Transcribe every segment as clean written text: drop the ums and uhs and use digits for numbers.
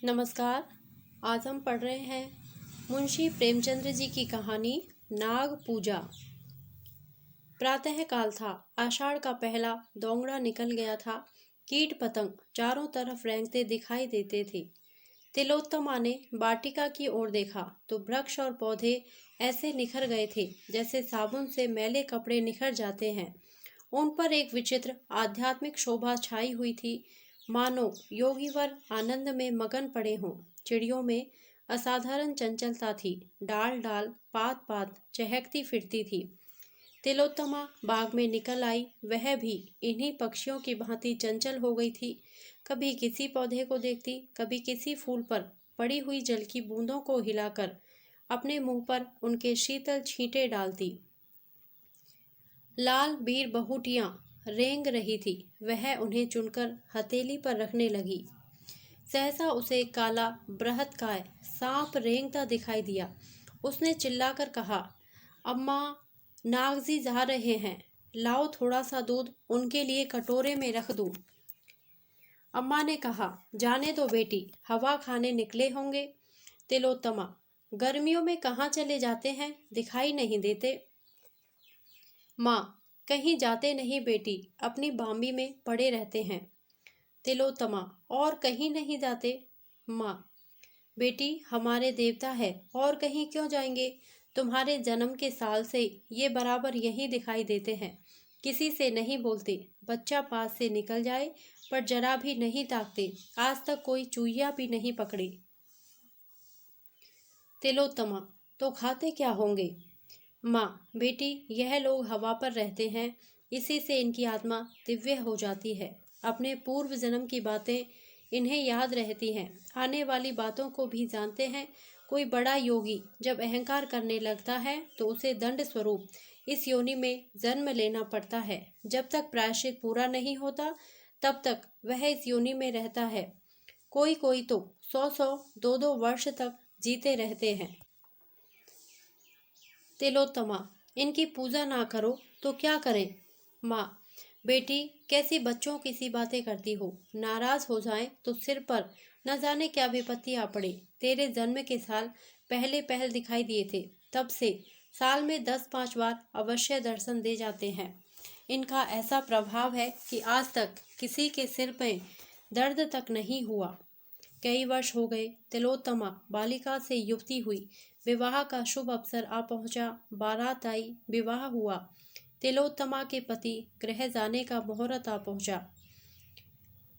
नमस्कार। आज हम पढ़ रहे हैं मुंशी प्रेमचंद्र जी की कहानी नाग पूजा। प्रातः काल था। आषाढ़ का पहला दोंगड़ा निकल गया था। कीट पतंग चारों तरफ रेंगते दिखाई देते थे। तिलोत्तमा ने वाटिका की ओर देखा तो वृक्ष और पौधे ऐसे निखर गए थे जैसे साबुन से मैले कपड़े निखर जाते हैं। उन पर एक विचित्र आध्यात्मिक शोभा छाई हुई थी, मानो योगीवर आनंद में मगन पड़े हों। चिड़ियों में असाधारण चंचलता थी। डाल डाल पात पात चहकती फिरती थी। तिलोत्तमा बाग में निकल आई। वह भी इन्हीं पक्षियों की भांति चंचल हो गई थी। कभी किसी पौधे को देखती, कभी किसी फूल पर पड़ी हुई जल की बूंदों को हिलाकर अपने मुंह पर उनके शीतल छींटे डालती। लाल बीर बहुटियां रेंग रही थी। वह उन्हें चुनकर हथेली पर रखने लगी। सहसा उसे काला बृहत्काय सांप रेंगता दिखाई दिया। उसने चिल्लाकर कहा, अम्मा, नागजी जा रहे हैं, लाओ थोड़ा सा दूध उनके लिए कटोरे में रख दूं। अम्मा ने कहा, जाने दो बेटी, हवा खाने निकले होंगे। तिलोत्तमा, गर्मियों में कहाँ चले जाते हैं, दिखाई नहीं देते। माँ, कहीं जाते नहीं बेटी, अपनी बाम्बी में पड़े रहते हैं। तिलोत्तमा, और कहीं नहीं जाते। माँ, बेटी हमारे देवता है, और कहीं क्यों जाएंगे। तुम्हारे जन्म के साल से ये बराबर यही दिखाई देते हैं। किसी से नहीं बोलते। बच्चा पास से निकल जाए पर जरा भी नहीं ताकते। आज तक कोई चूहिया भी नहीं पकड़ी। तिलोत्तमा, तो खाते क्या होंगे। माँ, बेटी यह लोग हवा पर रहते हैं, इसी से इनकी आत्मा दिव्य हो जाती है। अपने पूर्व जन्म की बातें इन्हें याद रहती हैं, आने वाली बातों को भी जानते हैं। कोई बड़ा योगी जब अहंकार करने लगता है तो उसे दंड स्वरूप इस योनि में जन्म लेना पड़ता है। जब तक प्रायश्चित पूरा नहीं होता तब तक वह इस योनि में रहता है। कोई कोई तो 100-100, 2-2 वर्ष तक जीते रहते हैं। तिलोत्तमा, इनकी पूजा ना करो तो क्या करें। माँ, बेटी कैसी बच्चों की सी बातें करती हो। नाराज हो जाए तो सिर पर न जाने क्या विपत्ति आ पड़े। तेरे जन्म के साल पहले पहल दिखाई दिए थे, तब से साल में 10-5 बार अवश्य दर्शन दे जाते हैं। इनका ऐसा प्रभाव है कि आज तक किसी के सिर में दर्द तक नहीं हुआ। कई वर्ष हो गए। तिलोत्तमा बालिका से युवती हुई। विवाह का शुभ अवसर आ पहुंचा। बारात आई, विवाह हुआ। तिलोत्तमा के पति गृह जाने का मुहूर्त आ पहुंचा।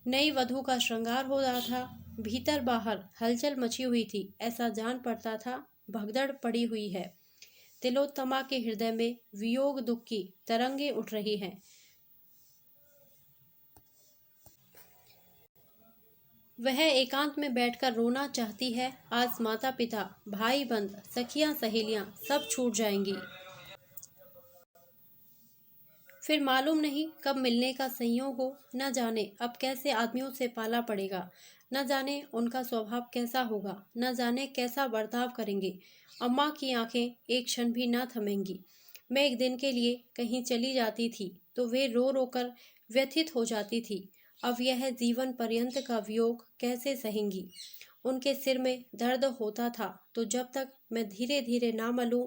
नई वधू का श्रृंगार हो रहा था। भीतर बाहर हलचल मची हुई थी। ऐसा जान पड़ता था भगदड़ पड़ी हुई है। तिलोत्तमा के हृदय में वियोग दुख की तरंगे उठ रही हैं। वह एकांत में बैठकर रोना चाहती है। आज माता पिता, भाई बंद, सखियां सहेलियां सब छूट जाएंगी। फिर मालूम नहीं कब मिलने का संयोग हो। न जाने अब कैसे आदमियों से पाला पड़ेगा। न जाने उनका स्वभाव कैसा होगा। न जाने कैसा बर्ताव करेंगे। अम्मा की आंखें एक क्षण भी न थमेंगी। मैं एक दिन के लिए कहीं चली जाती थी तो वे रो रो कर व्यथित हो जाती थी। अब यह जीवन पर्यंत का वियोग कैसे सहेंगी। उनके सिर में दर्द होता था तो जब तक मैं धीरे धीरे ना मलूं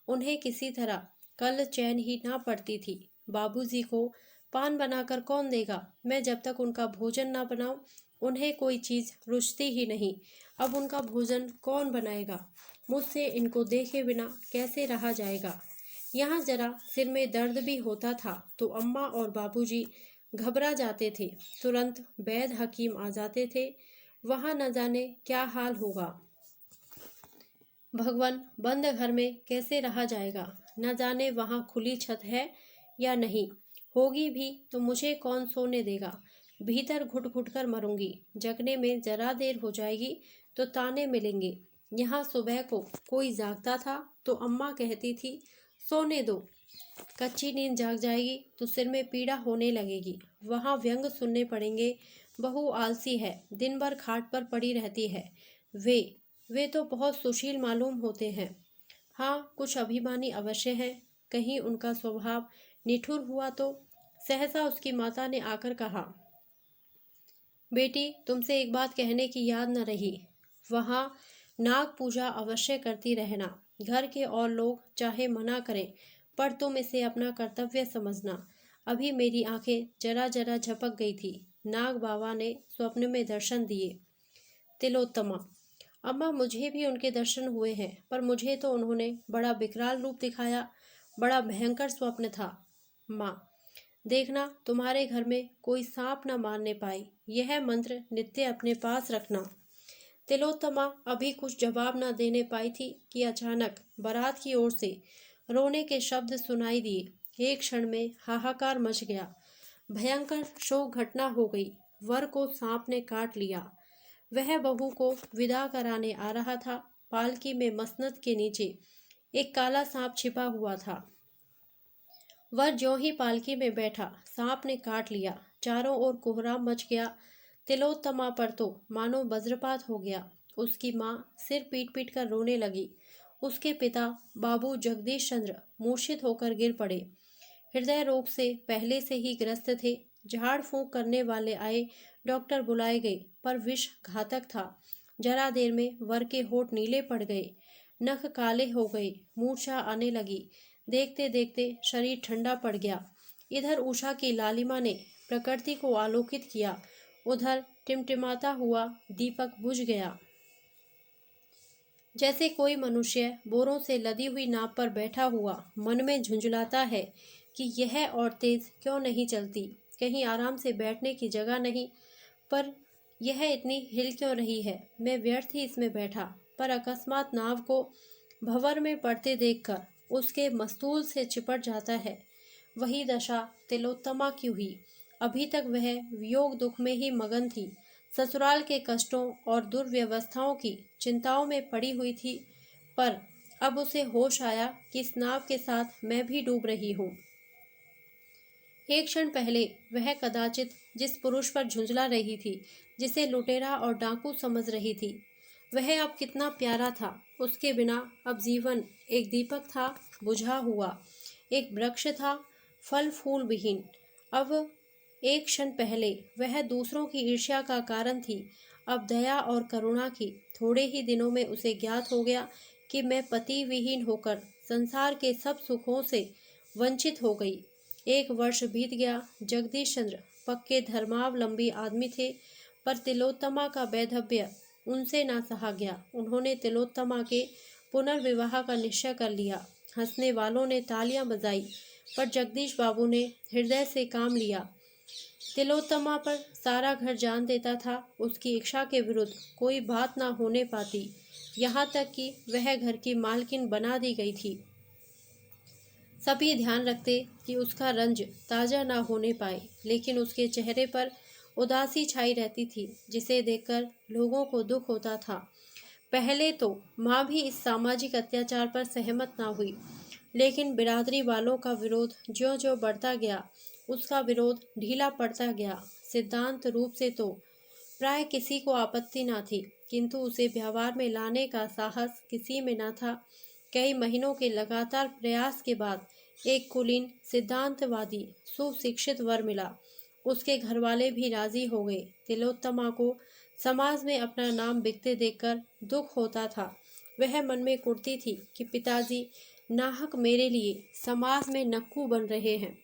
उन्हें किसी तरह कल चैन ही ना पड़ती थी। बाबूजी को पान बनाकर कौन देगा। मैं जब तक उनका भोजन ना बनाऊं उन्हें कोई चीज रुचती ही नहीं। अब उनका भोजन कौन बनाएगा। मुझसे इनको देखे बिना कैसे रहा जाएगा। यहाँ जरा सिर में दर्द भी होता था तो अम्मा और बाबूजी घबरा जाते थे। तुरंत वैद हकीम आ जाते थे। वहाँ न जाने क्या हाल होगा। भगवान, बंद घर में कैसे रहा जाएगा। न जाने वहाँ खुली छत है या नहीं। होगी भी तो मुझे कौन सोने देगा। भीतर घुट घुट कर मरूंगी। जगने में जरा देर हो जाएगी तो ताने मिलेंगे। यहाँ सुबह को कोई जागता था तो अम्मा कहती थी, सोने दो। कच्ची नींद जाग जाएगी तो सिर में पीड़ा होने लगेगी। वहाँ व्यंग सुनने पड़ेंगे। बहू आलसी है, दिन भर खाट पर पड़ी रहती है। वे तो बहुत सुशील मालूम होते हैं। हाँ, कुछ अभिमानी अवश्य है। कहीं उनका स्वभाव निठुर हुआ तो। सहसा उसकी माता ने आकर कहा, बेटी, तुमसे एक बात कहने की याद न रही। वहाँ नाग पूजा अवश्य करती रहना। घर के और लोग चाहे मना करें, पर तुम इसे अपना कर्तव्य समझना। अभी मेरी आंखें जरा जरा झपक गई थी। नाग बाबा ने स्वप्न में दर्शन दिए। तिलोत्तमा: अम्मा, मुझे भी उनके दर्शन हुए हैं, पर मुझे तो उन्होंने बड़ा विकराल रूप दिखाया। बड़ा भयंकर स्वप्न था। माँ: देखना तुम्हारे घर में कोई सांप न मारने पाए। यह मंत्र नित्य अपने पास रखना। तिलोत्तमा अभी कुछ जवाब न देने पाई थी कि अचानक बारात की ओर से रोने के शब्द सुनाई दिए। एक क्षण में हाहाकार मच गया। भयंकर शोक घटना हो गई। वर को सांप ने काट लिया। वह बहू को विदा कराने आ रहा था। पालकी में मसनद के नीचे एक काला सांप छिपा हुआ था। वह ज्यों ही पालकी में बैठा, सांप ने काट लिया। चारों ओर कोहराम मच गया। तिलोत्तमा पर तो मानो वज्रपात हो गया। उसकी माँ सिर पीट पीट कर रोने लगी। उसके पिता बाबू जगदीश चंद्र मूर्छित होकर गिर पड़े। हृदय रोग से पहले से ही ग्रस्त थे। झाड़ फूंक करने वाले आए, डॉक्टर बुलाए गए, पर विष घातक था। जरा देर में वर के होठ नीले पड़ गए, नख काले हो गए, मूर्छा आने लगी। देखते देखते शरीर ठंडा पड़ गया। इधर उषा की लालिमा ने प्रकृति को आलोकित किया, उधर टिमटिमाता हुआ दीपक बुझ गया। जैसे कोई मनुष्य बोरों से लदी हुई नाव पर बैठा हुआ मन में झुंझलाता है कि यह और तेज क्यों नहीं चलती, कहीं आराम से बैठने की जगह नहीं, पर यह इतनी हिल क्यों रही है, मैं व्यर्थ ही इसमें बैठा। पर अकस्मात नाव को भंवर में पड़ते देखकर उसके मस्तूल से चिपट जाता है। वही दशा तिलोत्तमा की हुई। अभी तक वह वियोग दुख में ही मगन थी, ससुराल के कष्टों और दुर्व्यवस्थाओं की चिंताओं में पड़ी हुई थी, पर अब उसे होश आया कि इस नाव के साथ मैं भी डूब रही हूँ। एक क्षण पहले वह कदाचित जिस पुरुष पर झुंझला रही थी, जिसे लुटेरा और डाकू समझ रही थी, वह अब कितना प्यारा था। उसके बिना अब जीवन एक दीपक था, बुझा हुआ, एक वृक्ष था, फल फूल विहीन। अब एक क्षण पहले वह दूसरों की ईर्ष्या का कारण थी, अब दया और करुणा की। थोड़े ही दिनों में उसे ज्ञात हो गया कि मैं पति विहीन होकर संसार के सब सुखों से वंचित हो गई। 1 वर्ष बीत गया। जगदीश चंद्र पक्के धर्मावलंबी आदमी थे, पर तिलोत्तमा का वैधव्य उनसे ना सहा गया। उन्होंने तिलोत्तमा के पुनर्विवाह का निश्चय कर लिया। हंसने वालों ने तालियां बजाई, पर जगदीश बाबू ने हृदय से काम लिया। तिलोत्तमा पर सारा घर जान देता था। उसकी इच्छा के विरुद्ध कोई बात ना होने पाती, यहाँ तक कि वह घर की मालकिन बना दी गई थी। सभी ध्यान रखते कि उसका रंज ताज़ा ना होने पाए, लेकिन उसके चेहरे पर उदासी छाई रहती थी, जिसे देखकर लोगों को दुख होता था। पहले तो माँ भी इस सामाजिक अत्याचार पर सहमत ना हुई, लेकिन बिरादरी वालों का विरोध ज्यों-ज्यों बढ़ता गया, उसका विरोध ढीला पड़ता गया। सिद्धांत रूप से तो प्राय किसी को आपत्ति ना थी, किंतु उसे व्यवहार में लाने का साहस किसी में न था। कई महीनों के लगातार प्रयास के बाद एक कुलीन सिद्धांतवादी सुशिक्षित वर मिला। उसके घरवाले भी राजी हो गए। तिलोत्तमा को समाज में अपना नाम बिकते देखकर दुख होता था। वह मन में कुढ़ती थी कि पिताजी नाहक मेरे लिए समाज में नक्कू बन रहे हैं।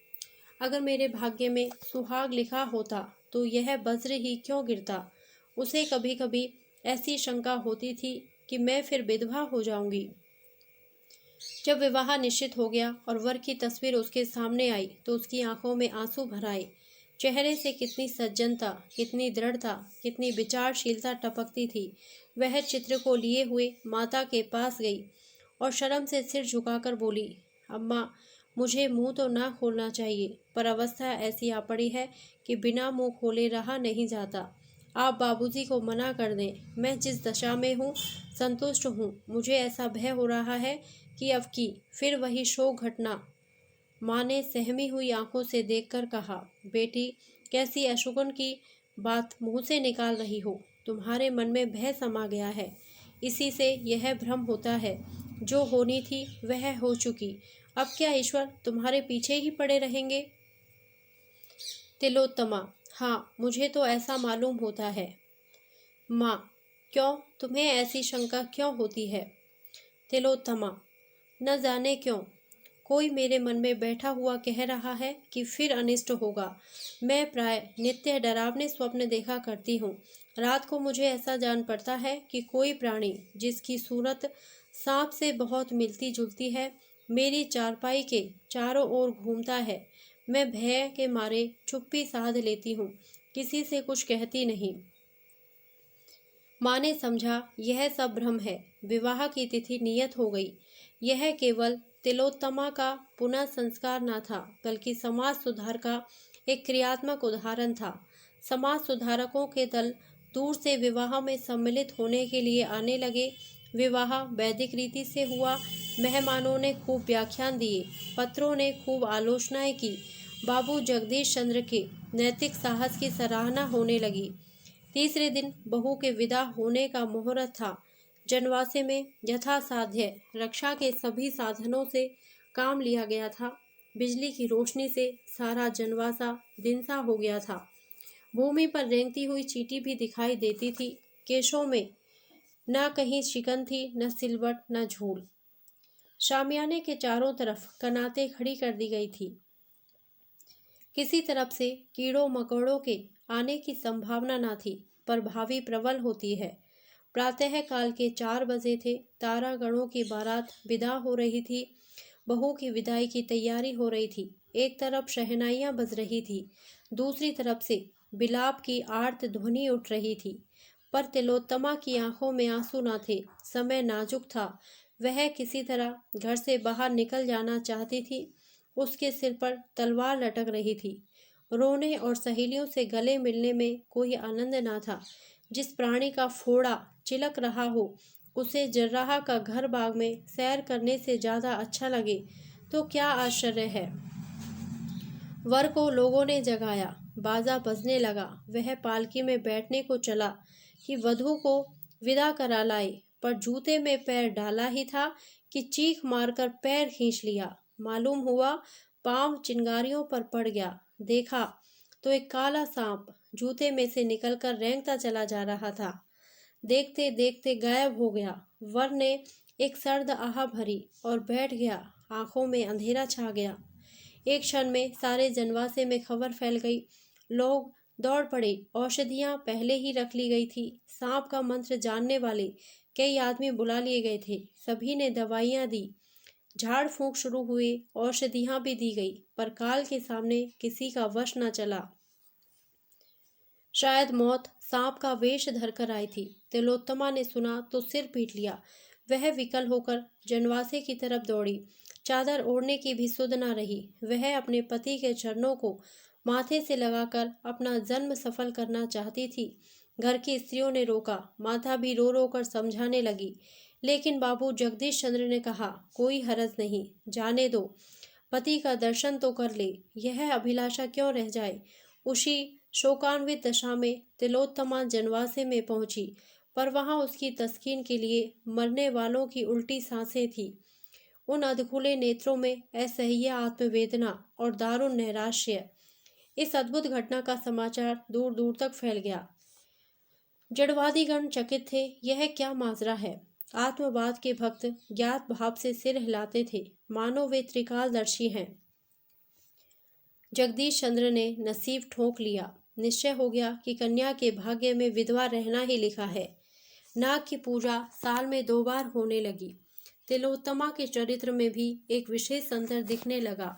अगर मेरे भाग्य में सुहाग लिखा होता तो यह वज्र ही क्यों गिरता। उसे कभी कभी ऐसी शंका होती थी कि मैं फिर विधवा हो जाऊंगी। जब विवाह निश्चित हो गया और वर की तस्वीर उसके सामने आई तो उसकी आंखों में आंसू भर आए। चेहरे से कितनी सज्जनता, कितनी दृढ़ता, कितनी विचारशीलता टपकती थी। वह चित्र को लिए हुए माता के पास गई और शर्म से सिर झुकाकर बोली, अम्मा, मुझे मुंह तो ना खोलना चाहिए, पर अवस्था ऐसी आ पड़ी है कि बिना मुंह खोले रहा नहीं जाता। आप बाबूजी को मना कर दें। मैं जिस दशा में हूँ संतुष्ट हूँ। मुझे ऐसा भय हो रहा है कि अब की फिर वही शोक घटना। माँ ने सहमी हुई आंखों से देखकर कहा, बेटी, कैसी अशुकन की बात मुंह से निकाल रही हो। तुम्हारे मन में भय समा गया है, इसी से यह भ्रम होता है। जो होनी थी वह हो चुकी। अब क्या ईश्वर तुम्हारे पीछे ही पड़े रहेंगे। तिलोत्तमा हाँ, मुझे तो ऐसा मालूम होता है। माँ, क्यों? तुम्हें ऐसी शंका क्यों होती है? तिलोत्तमा, न जाने क्यों कोई मेरे मन में बैठा हुआ कह रहा है कि फिर अनिष्ट होगा। मैं प्राय नित्य डरावने स्वप्न देखा करती हूँ। रात को मुझे ऐसा जान पड़ता है कि कोई प्राणी जिसकी सूरत सांप से बहुत मिलती जुलती है मेरी चारपाई के चारों ओर घूमता है। मैं भय के मारे चुप्पी साध लेती हूँ, किसी से कुछ कहती नहीं। माँ ने समझा यह सब भ्रम है। विवाह की तिथि नियत हो गई। यह केवल तिलोत्तमा का पुनः संस्कार न था, बल्कि समाज सुधार का एक क्रियात्मक उदाहरण था। समाज सुधारकों के दल दूर से विवाह में सम्मिलित होने के लिए आने लगे। विवाह वैदिक रीति से हुआ। मेहमानों ने खूब व्याख्यान दिए, पत्रों ने खूब आलोचनाएं की। बाबू जगदीश चंद्र के नैतिक साहस की सराहना होने लगी। तीसरे दिन बहू के विदा होने का मुहूर्त था। जनवासे में यथासाध्य रक्षा के सभी साधनों से काम लिया गया था। बिजली की रोशनी से सारा जनवासा दिनसा हो गया था। भूमि पर रेंगती हुई चींटी भी दिखाई देती थी। केशों में न कहीं शिकन थी, न सिलवट, न झूल। शामियाने के चारों तरफ कनातें खड़ी कर दी गई थी। किसी तरफ से कीड़ों मकोड़ों के आने की संभावना न थी, पर भावी प्रबल होती है। प्रातः काल के 4 बजे थे। तारागणों की बारात विदा हो रही थी। बहू की विदाई की तैयारी हो रही थी। एक तरफ शहनाइयां बज रही थी, दूसरी तरफ से बिलाप की आर्त ध्वनि उठ रही थी। पर तिलोत्तमा की आंखों में आंसू न थे। समय नाजुक था। वह किसी तरह घर से बाहर निकल जाना चाहती थी। उसके सिर पर तलवार लटक रही थी। रोने और सहेलियों से गले मिलने में कोई आनंद न था। जिस प्राणी का फोड़ा चिलक रहा हो उसे जर्राहा का घर बाग में सैर करने से ज्यादा अच्छा लगे तो क्या आश्चर्य है। वर को लोगों ने जगाया। बाजा बजने लगा। वह पालकी में बैठने को चला कि वधू को विदा करा लाए, पर जूते में पैर डाला ही था कि चीख मारकर पैर खींच लिया। मालूम हुआ पांव चिंगारियों पर पड़ गया। देखा तो एक काला सांप जूते में से निकलकर रेंगता चला जा रहा था। देखते देखते गायब हो गया। वर ने एक सर्द आह भरी और बैठ गया। आंखों में अंधेरा छा गया। एक क्षण में सारे जनवासे में खबर फैल गई। लोग दौड़ पड़े। औषधियां पहले ही रख ली गई थी। सांप का मंत्र जानने वाले कई आदमी बुला लिए गए थे। सभी ने दवाइयां दी। झाड़ फूंक शुरू हुए। औषधियां भी दी गई, पर काल के सामने किसी का वश न चला। शायद मौत सांप का वेश धरकर आई थी। तिलोत्तमा ने सुना तो सिर पीट लिया। वह विकल होकर जनवासे की तरफ दौड़ी। चादर ओढ़ने की भी सुध न रही। वह अपने पति के चरणों को माथे से लगाकर अपना जन्म सफल करना चाहती थी। घर की स्त्रियों ने रोका। माता भी रो रो कर समझाने लगी, लेकिन बाबू जगदीश चंद्र ने कहा, कोई हरज नहीं, जाने दो। पति का दर्शन तो कर ले, यह अभिलाषा क्यों रह जाए। उसी शोकान्वित दशा में तिलोत्तमा जनवासे में पहुंची, पर वहां उसकी तस्कीन के लिए मरने वालों की उल्टी सांसें थी। उन अधखुले नेत्रों में असह्य आत्मवेदना और दारुण नैराश्य। इस अद्भुत घटना का समाचार दूर दूर तक फैल गया। जड़वादीगण चकित थे। यह क्या माजरा है। आत्मवाद के भक्त ज्ञात भाव से सिर हिलाते थे, मानो वे त्रिकालदर्शी हैं। जगदीश चंद्र ने नसीब ठोंक लिया। निश्चय हो गया कि कन्या के भाग्य में विधवा रहना ही लिखा है। नाग की पूजा साल में 2 बार होने लगी। तिलोत्तमा के चरित्र में भी एक विशेष अंतर दिखने लगा।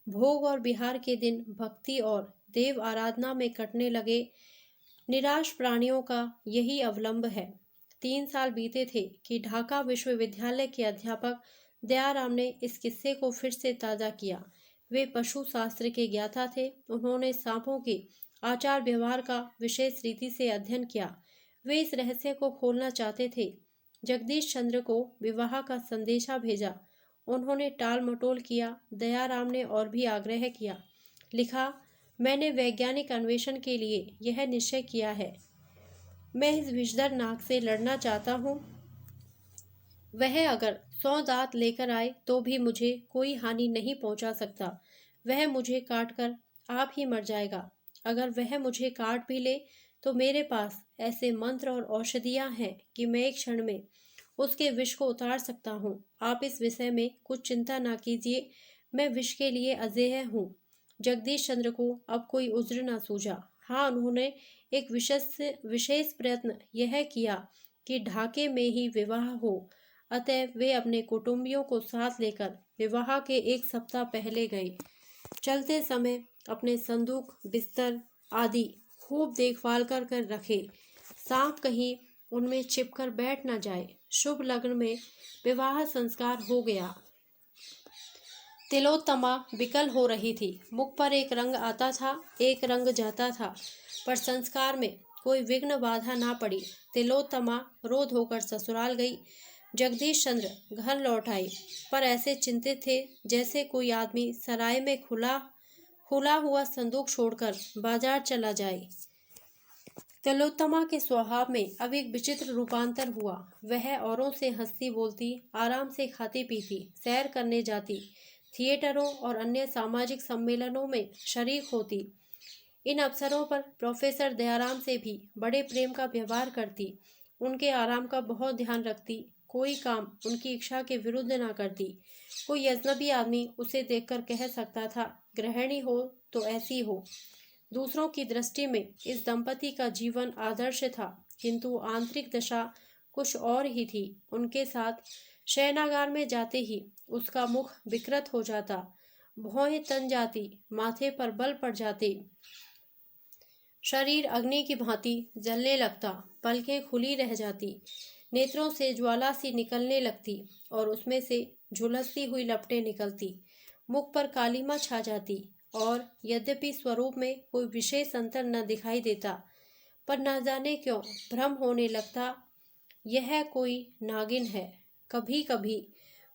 भोग और बिहार के दिन भक्ति और देव आराधना में कटने लगे। निराश प्राणियों का यही अवलंब है। 3 साल बीते थे कि ढाका विश्वविद्यालय के अध्यापक दयाराम ने इस किस्से को फिर से ताज़ा किया। वे पशु शास्त्र के ज्ञाता थे। उन्होंने सांपों के आचार व्यवहार का विशेष रीति से अध्ययन किया। वे इस रहस्य को खोलना चाहते थे। जगदीश चंद्र को विवाह का संदेशा भेजा। उन्होंने टाल मटोल किया। दयाराम ने और भी आग्रह किया। लिखा, मैंने वैज्ञानिक अन्वेषण के लिए यह निश्चय किया है। मैं इस विषधर नाग से लड़ना चाहता हूँ। वह अगर 100 दांत लेकर आए तो भी मुझे कोई हानि नहीं पहुंचा सकता। वह मुझे काटकर आप ही मर जाएगा। अगर वह मुझे काट भी ले तो मेरे पास ऐसे मंत्र और औषधियाँ हैं कि मैं एक क्षण में उसके विष को उतार सकता हूँ। आप इस विषय में कुछ चिंता ना कीजिए, मैं विष के लिए अजेय हूँ। जगदीश चंद्र को अब कोई उज्र न सूझा। हाँ, उन्होंने एक विशेष प्रयत्न यह किया कि ढाके में ही विवाह हो। अतः वे अपने कुटुंबियों को साथ लेकर विवाह के एक सप्ताह पहले गए। चलते समय अपने संदूक, बिस्तर आदि खूब देखभाल कर कर रखे। सांप कहीं उनमें छिपकर बैठ न जाए। शुभ लग्न में विवाह संस्कार हो गया। तिलोत्तमा विकल हो रही थी। मुख पर एक रंग आता था, एक रंग जाता था, पर संस्कार में कोई विघ्न बाधा ना पड़ी। तिलोत्तमा रो धोकर ससुराल गई। जगदीश चंद्र घर लौट आए, पर ऐसे चिंतित थे जैसे कोई आदमी सराय में खुला हुआ संदूक छोड़कर बाजार चला जाए। तिलोत्तमा के स्वभाव में अब एक विचित्र रूपांतर हुआ। वह औरों से हंसती बोलती, आराम से खाती पीती, सैर करने जाती, थिएटरों और अन्य सामाजिक सम्मेलनों में शरीक होती। इन अवसरों पर प्रोफेसर दयाराम से भी बड़े प्रेम का व्यवहार करती, उनके आराम का बहुत ध्यान रखती, कोई काम उनकी इच्छा के विरुद्ध ना करती। कोई अजनबी आदमी उसे देखकर कह सकता था, गृहिणी हो तो ऐसी हो। दूसरों की दृष्टि में इस दंपति का जीवन आदर्श था, किंतु आंतरिक दशा कुछ और ही थी। उनके साथ शयनागार में जाते ही उसका मुख विकृत हो जाता, भौहें तन जाती, माथे पर बल पड़ जाते, शरीर अग्नि की भांति जलने लगता, पलकें खुली रह जाती, नेत्रों से ज्वाला सी निकलने लगती और उसमें से झुलसती हुई लपटें निकलती, मुख पर कालीमा छा जाती और यद्यपि स्वरूप में कोई विशेष अंतर न दिखाई देता, पर न जाने क्यों भ्रम होने लगता यह कोई नागिन है। कभी कभी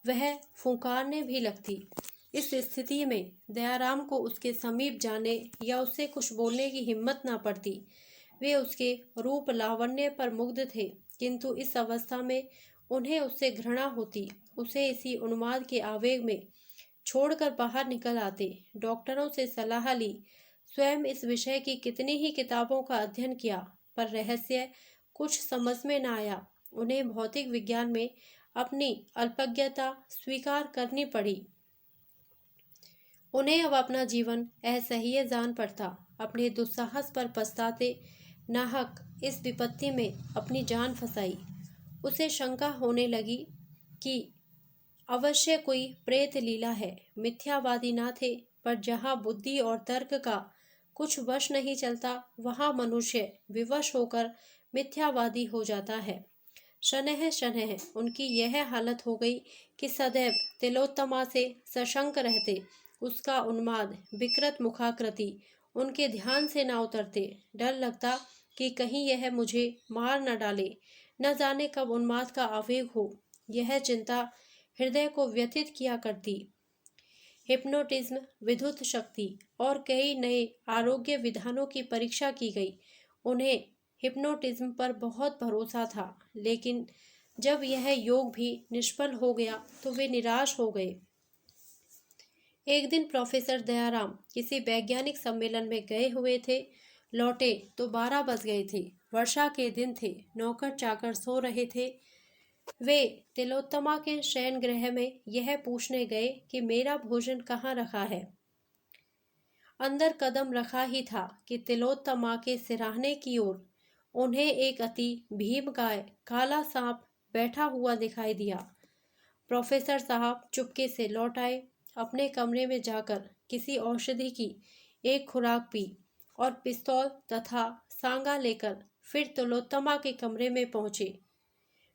वह फुंकारने भी लगती। इस स्थिति में दयाराम को उसके समीप जाने या उससे कुछ बोलने की हिम्मत ना पड़ती। वे उसके रूप लावण्य पर मुग्ध थे, किंतु इस अवस्था में उन्हें उससे घृणा होती। उसे इसी उन्माद के आवेग में छोड़कर बाहर निकल आते। डॉक्टरों से सलाह ली, स्वयं इस विषय की कितनी ही किताबों का अध्ययन किया, पर रहस्य कुछ समझ में न आया। उन्हें भौतिक विज्ञान में अपनी अल्पज्ञता स्वीकार करनी पड़ी। उन्हें अब अपना जीवन असह्य जान पड़ता। अपने दुस्साहस पर पछताते, नाहक इस विपत्ति में अपनी जान फंसाई। उसे शंका होने लगी कि अवश्य कोई प्रेत लीला है। मिथ्यावादी ना थे, पर जहाँ बुद्धि और तर्क का कुछ वश नहीं चलता, वहाँ मनुष्य विवश होकर मिथ्यावादी हो जाता है। शनैः शनैः उनकी यह हालत हो गई कि सदैव तिलोत्तमा से सशंक रहते। उसका उन्माद, विकृत मुखाकृति उनके ध्यान से ना उतरते। डर लगता कि कहीं यह मुझे मार न डाले, न जाने कब उन्माद का आवेग हो। यह चिंता हृदय को व्यथित किया करती। हिप्नोटिज्म, विद्युत शक्ति और कई नए आरोग्य विधानों की परीक्षा की गई। उन्हें हिप्नोटिज्म पर बहुत भरोसा था, लेकिन जब यह योग भी निष्फल हो गया तो वे निराश हो गए। एक दिन प्रोफेसर दयाराम किसी वैज्ञानिक सम्मेलन में गए हुए थे। लौटे तो 12 बज गए थे। वर्षा के दिन थे, नौकर चाकर सो रहे थे। वे तिलोत्तमा के शयन गृह में यह पूछने गए कि मेरा भोजन कहाँ रखा है। अंदर कदम रखा ही था कि तिलोत्तमा के सिराहने की ओर उन्हें एक अति भीमकाय काला सांप बैठा हुआ दिखाई दिया। प्रोफेसर साहब चुपके से लौट आए। अपने कमरे में जाकर किसी औषधि की एक खुराक पी और पिस्तौल तथा सांगा लेकर फिर तिलोत्तमा के कमरे में पहुंचे।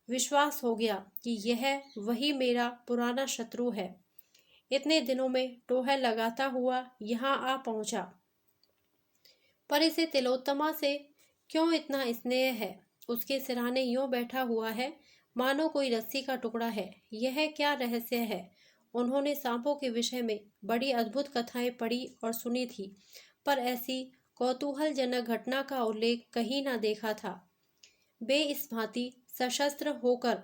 विश्वास हो गया कि यह वही मेरा पुराना शत्रु है। इतने दिनों में टोहर लगाता हुआ यहाँ आ पहुंचा, पर इसे तिलोत्तमा से क्यों इतना स्नेह है। उसके सिरहाने यूं बैठा हुआ है मानो कोई रस्सी का टुकड़ा है। यह क्या रहस्य है। उन्होंने सांपों के विषय में बड़ी अद्भुत कथाएं पढ़ी और सुनी थी, पर ऐसी कौतूहलजनक घटना का उल्लेख कहीं ना देखा था। वे इस भांति सशस्त्र होकर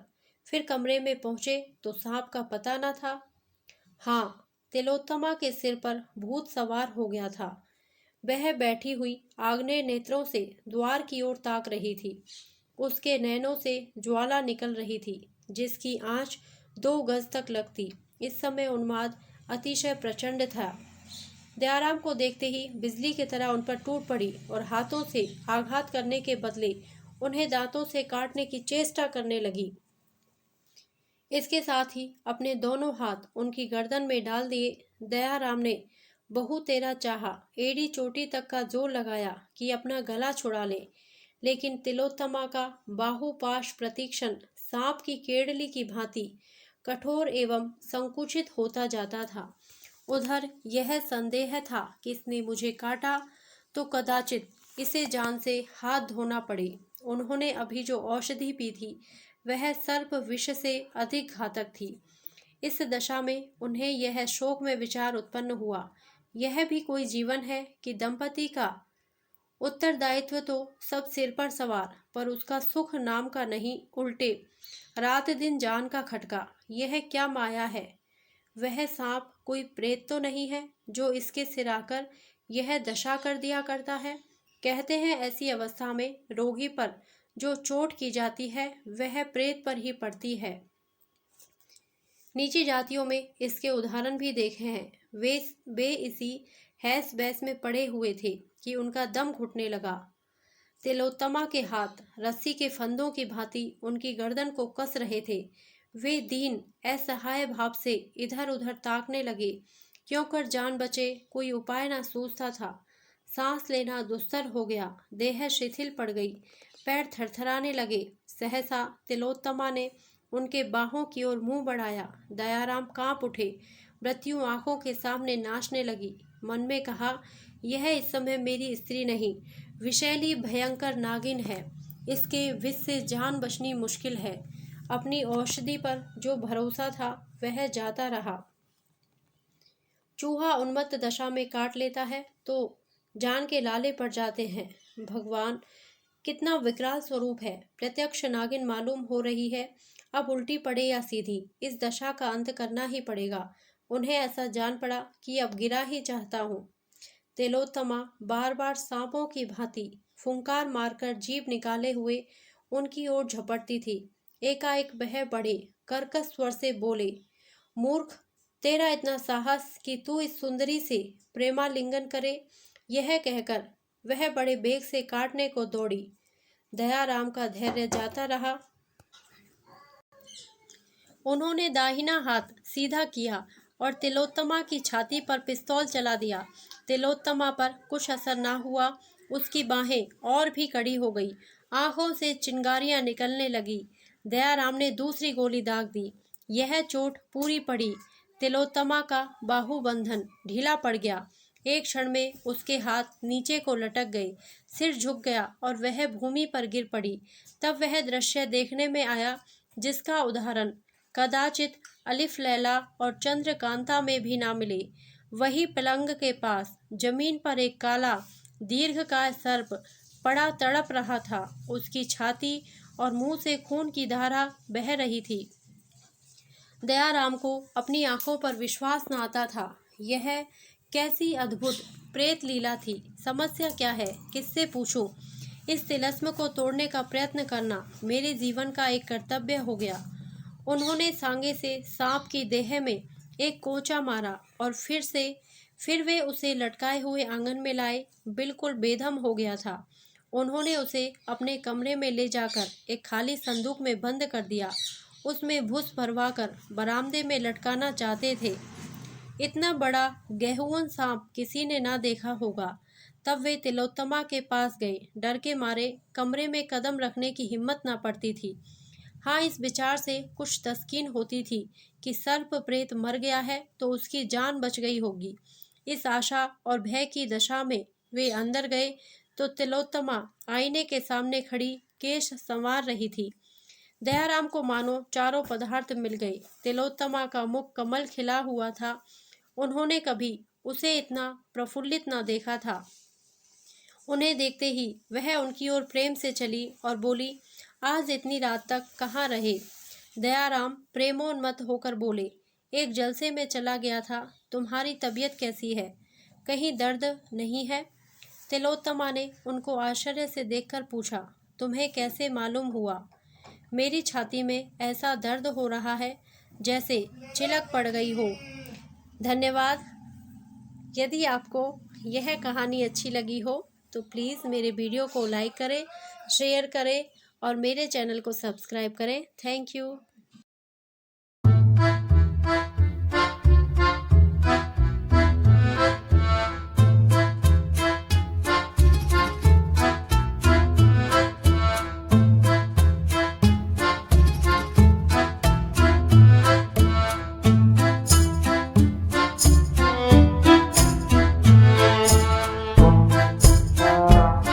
फिर कमरे में पहुंचे तो सांप का पता न था। हाँ, तिलोत्तमा के सिर पर भूत सवार हो गया था। वह बैठी हुई आग्नेय नेत्रों से द्वार की ओर ताक रही थी। उसके नैनों से ज्वाला निकल रही थी, जिसकी आंच 2 गज तक लगती। इस समय उन्माद अतिशय प्रचंड था। दयाराम को देखते ही बिजली की तरह उन पर टूट पड़ी और हाथों से आघात करने के बदले उन्हें दांतों से काटने की चेष्टा करने लगी। इसके साथ ही अपने दोनों हाथ उनकी गर्दन में डाल दिए। दयाराम ने बहु तेरा चाहा, एड़ी चोटी तक का जोर लगाया कि अपना गला छुड़ा ले, लेकिन तिलोत्तमा का बाहुपाश प्रतीक्षण सांप की केड़ली की भांति कठोर एवं संकुचित होता जाता था। उधर यह संदेह था कि इसने मुझे काटा तो कदाचित इसे जान से हाथ धोना पड़े। उन्होंने अभी जो औषधि पी थी वह सर्प विष से अधिक घातक थी। इस दशा में उन्हें यह शोक में विचार उत्पन्न हुआ, यह भी कोई जीवन है कि दंपति का उत्तरदायित्व तो सब सिर पर सवार, पर उसका सुख नाम का नहीं, उल्टे रात दिन जान का खटका। यह क्या माया है? वह सांप कोई प्रेत तो नहीं है जो इसके सिर आकर यह दशा कर दिया करता है। कहते हैं ऐसी अवस्था में रोगी पर जो चोट की जाती है वह प्रेत पर ही पड़ती है। नीची जातियों में इसके उदाहरण भी देखे हैं। वे इसी हैस बैस में पड़े हुए थे कि उनका दम घुटने लगा। तिलोत्तमा के हाथ रस्सी के फंदों की भांति उनकी गर्दन को कस रहे थे। वे दीन असहाय भाव से इधर उधर ताकने लगे। क्यों कर जान बचे कोई उपाय न सूझता था। सांस लेना दुस्तर हो गया, देह शिथिल पड़ गई, पैर थरथराने लगे। सहसा तिलोत्तमा ने उनके बाहों की ओर मुंह बढ़ाया। दयाराम कांप उठे। मृत्यु आंखों के सामने नाचने लगी। मन में कहा, यह इस समय मेरी स्त्री नहीं, विषैली भयंकर नागिन है। इसके विष से जान बचनी मुश्किल है। अपनी औषधि पर जो भरोसा था वह जाता रहा। चूहा उन्मत्त दशा में काट लेता है तो जान के लाले पड़ जाते हैं। भगवान, कितना विकराल स्वरूप है। प्रत्यक्ष नागिन मालूम हो रही है। अब उल्टी पड़े या सीधी, इस दशा का अंत करना ही पड़ेगा। उन्हें ऐसा जान पड़ा कि अब गिरा ही चाहता हूँ। तिलोत्तमा बार बार सांपों की भांति फुंकार मारकर जीभ निकाले हुए उनकी ओर झपटती थी। एकाएक वह बड़े कर्कश स्वर से बोले, मूर्ख, तेरा इतना साहस कि तू इस सुंदरी से प्रेमालिंगन करे। यह कहकर वह बड़े बेग से काटने को दौड़ी। दयाराम का धैर्य जाता रहा। उन्होंने दाहिना हाथ सीधा किया और तिलोत्तमा की छाती पर पिस्तौल चला दिया। तिलोत्तमा पर कुछ असर न हुआ। उसकी बाहें और भी कड़ी हो गई, आंखों से चिंगारियां निकलने लगी। दयाराम ने दूसरी गोली दाग दी। यह चोट पूरी पड़ी। तिलोत्तमा का बाहुबंधन ढीला पड़ गया। एक क्षण में उसके हाथ नीचे को लटक गए, सिर झुक गया और वह भूमि पर गिर पड़ी। तब वह दृश्य देखने में आया जिसका उदाहरण कदाचित अलिफ लैला और चंद्रकांता में भी ना मिले। वही पलंग के पास जमीन पर एक काला दीर्घकाय सर्प पड़ा तड़प रहा था। उसकी छाती और मुंह से खून की धारा बह रही थी। दयाराम को अपनी आंखों पर विश्वास न आता था। यह कैसी अद्भुत प्रेत लीला थी। समस्या क्या है, किससे पूछूं? इस तिलस्म को तोड़ने का प्रयत्न करना मेरे जीवन का एक कर्तव्य हो गया। उन्होंने सांगे से सांप की देह में एक कोचा मारा और फिर वे उसे लटकाए हुए आंगन में लाए। बिल्कुल बेदम हो गया था। उन्होंने उसे अपने कमरे में ले जाकर एक खाली संदूक में बंद कर दिया। उसमें भूस भरवा कर बरामदे में लटकाना चाहते थे। इतना बड़ा गेहुअन सांप किसी ने ना देखा होगा। तब वे तिलोत्तमा के पास गए। डर के मारे कमरे में कदम रखने की हिम्मत ना पड़ती थी। हाँ, इस विचार से कुछ तस्कीन होती थी कि सर्प प्रेत मर गया है तो उसकी जान बच गई होगी। इस आशा और भय की दशा में वे अंदर गए तो तिलोत्तमा आईने के सामने खड़ी केश संवार रही थी। दयाराम को मानो चारों पदार्थ मिल गए। तिलोत्तमा का मुख कमल खिला हुआ था। उन्होंने कभी उसे इतना प्रफुल्लित न देखा था। उन्हें देखते ही वह उनकी ओर प्रेम से चली और बोली, आज इतनी रात तक कहाँ रहे? दयाराम प्रेमोन्मत्त होकर बोले, एक जलसे में चला गया था। तुम्हारी तबीयत कैसी है? कहीं दर्द नहीं है? तिलोत्तमा ने उनको आश्चर्य से देखकर पूछा, तुम्हें कैसे मालूम हुआ? मेरी छाती में ऐसा दर्द हो रहा है जैसे चिलक पड़ गई हो। धन्यवाद। यदि आपको यह कहानी अच्छी लगी हो तो प्लीज़ मेरे वीडियो को लाइक करें, शेयर करें और मेरे चैनल को सब्सक्राइब करें। Thank you.